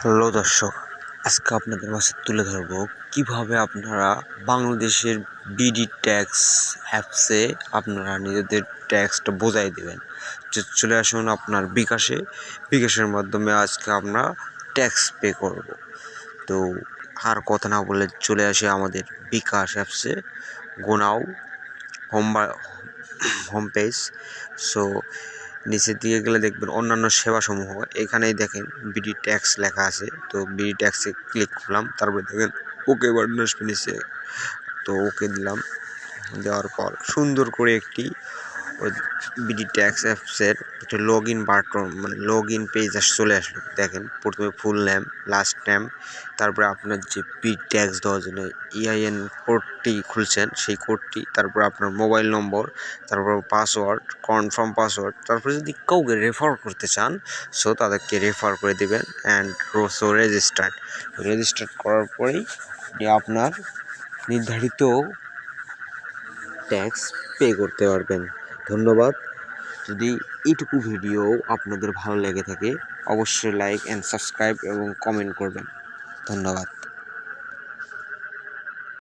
Hello দর্শক, আজকে আপনাদের মাঝে তুলে ধরব কিভাবে আপনারা বাংলাদেশের বিডি ট্যাক্স অ্যাপসে আপনারা নিজেদের ট্যাক্সটা বোঝাই দেবেন। চলে আসুন আপনার বিকাশের মাধ্যমে আজকে আমরা ট্যাক্স পে করব। তো আর কথা না বলে চলে আসি আমাদের বিকাশ অ্যাপসে। গোনাও হোম পেজ। সো নিচের দিকে গেলে দেখবেন অন্যান্য সেবাসমূহ, এখানেই দেখেন বিডি ট্যাক্স লেখা আছে। তো বিডি ট্যাক্সে ক্লিক করলাম, তারপরে দেখেন ওকে বাটন আসবে নিচে, তো ওকে দিলাম। দেওয়ার পর সুন্দর করে একটি ওই বিডি ট্যাক্স অ্যাপসের একটা লগ ইন বাটন, মানে লগ ইন পেজ চলে আসলো। দেখেন প্রথমে ফুল নেম, লাস্ট নেম, তারপরে আপনার যে বিডি ট্যাক্স দেওয়ার জন্য ইআইএন কোডটি খুলছেন সেই কোডটি, তারপর আপনার মোবাইল নম্বর, তারপর পাসওয়ার্ড, কনফার্ম পাসওয়ার্ড। তারপরে যদি কাউকে রেফার করতে চান সো তাদেরকে রেফার করে দেবেন অ্যান্ড রেজিস্টার্ড করার পরেই আপনার নির্ধারিত ট্যাক্স পে করতে পারবেন। ধন্যবাদ। যদি এইটুকু ভিডিও আপনাদের ভালো লেগে থাকে অবশ্যই লাইক অ্যান্ড সাবস্ক্রাইব এবং কমেন্ট করবেন। ধন্যবাদ।